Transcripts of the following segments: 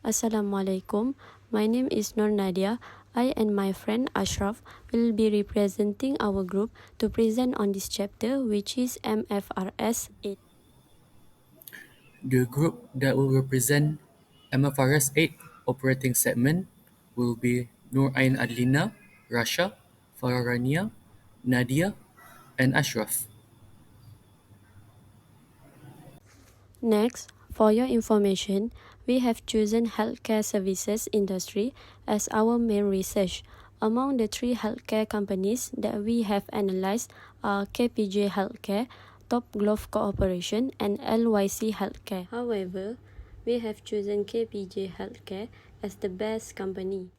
Assalamualaikum. My name is Nadia. I and my friend Ashraf will be representing our group to present on this chapter, which is MFRS 8. The group that will represent MFRS 8 operating segment will be Adlina, Rasha, Farra, Rania, Nadia, and Ashraf. Next, for your information, we have chosen healthcare services industry as our main research. Among the three healthcare companies that we have analyzed are KPJ Healthcare, Top Glove Corporation, and LYC Healthcare. However, we have chosen KPJ Healthcare as the best company.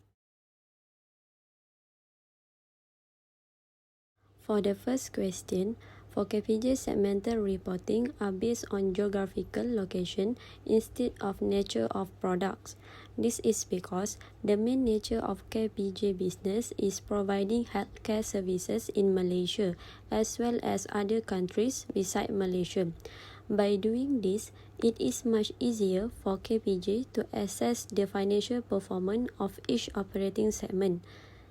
For the first question, for KPJ segmental reporting are based on geographical location instead of nature of products. This is because the main nature of KPJ business is providing healthcare services in Malaysia as well as other countries beside Malaysia. By doing this, it is much easier for KPJ to assess the financial performance of each operating segment.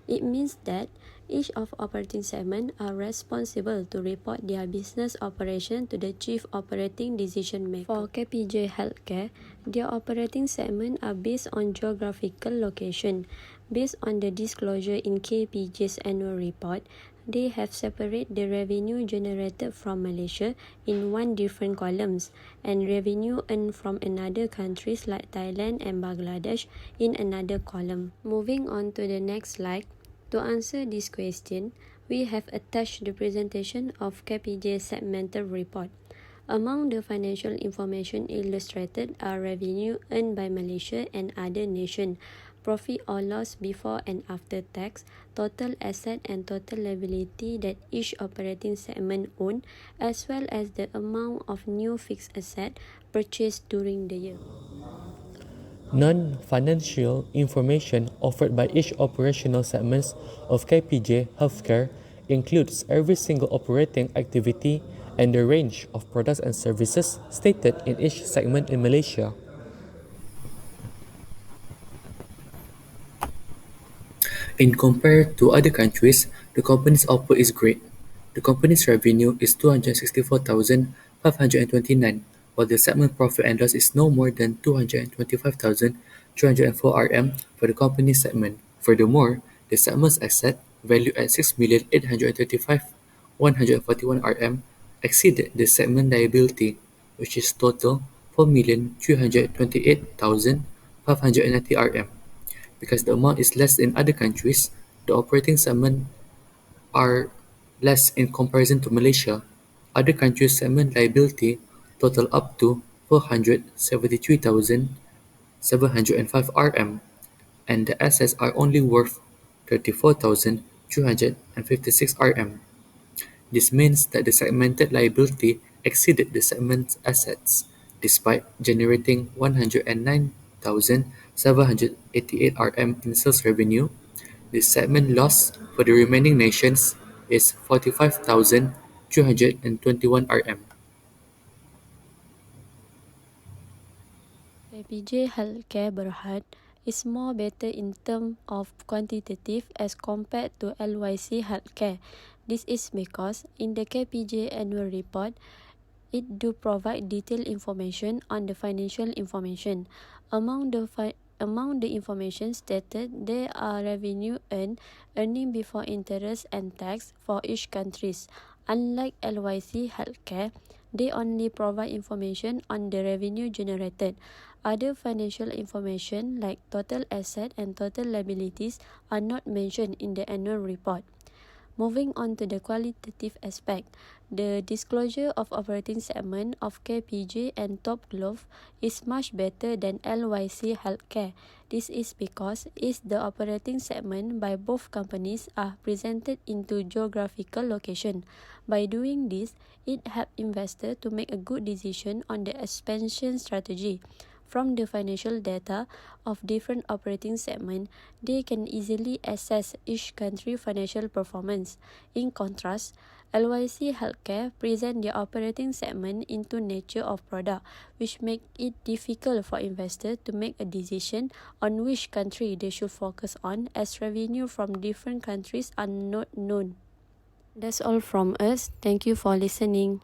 It means that each of operating segment are responsible to report their business operation to the chief operating decision maker. For KPJ Healthcare, their operating segment are based on geographical location. Based on the disclosure in KPJ's annual report, they have separated the revenue generated from Malaysia in one different columns and revenue earned from another countries like Thailand and Bangladesh in another column. Moving on to the next slide. To answer this question, we have attached the presentation of KPJ segmental report. Among the financial information illustrated are revenue earned by Malaysia and other nations, profit or loss before and after tax, total asset and total liability that each operating segment own, as well as the amount of new fixed asset purchased during the year. Non-financial information offered by each operational segments of KPJ Healthcare includes every single operating activity and the range of products and services stated in each segment in Malaysia. In compared to other countries, the company's output is great. The company's revenue is 264,529, while the segment profit and loss is no more than 225,304 RM for the company segment. Furthermore, the segment's asset, valued at 6,835,141 RM, exceeded the segment liability, which is total 4,328,590 RM. Because the amount is less in other countries, the operating segment are less in comparison to Malaysia. Other countries' segment liability total up to 473,705 RM, and the assets are only worth 34,256 RM. This means that the segmented liability exceeded the segment's assets, despite generating 109,788 RM in sales revenue. The segment loss for the remaining nations is 45,321 RM. KPJ Healthcare Berhad is more better in terms of quantitative as compared to LYC Healthcare. This is because in the KPJ annual report, it do provide detailed information on the financial information. Among the information stated, there are revenue earned, earning before interest and tax for each countries. Unlike LYC Healthcare, they only provide information on the revenue generated. Other financial information like total asset and total liabilities are not mentioned in the annual report. Moving on to the qualitative aspect, the disclosure of operating segment of KPJ and Top Glove is much better than LYC Healthcare. This is because the operating segment by both companies are presented into geographical location. By doing this, it helps investors to make a good decision on the expansion strategy. From the financial data of different operating segments, they can easily assess each country's financial performance. In contrast, LYC Healthcare present their operating segment into nature of product, which make it difficult for investors to make a decision on which country they should focus on, as revenue from different countries are not known. That's all from us. Thank you for listening.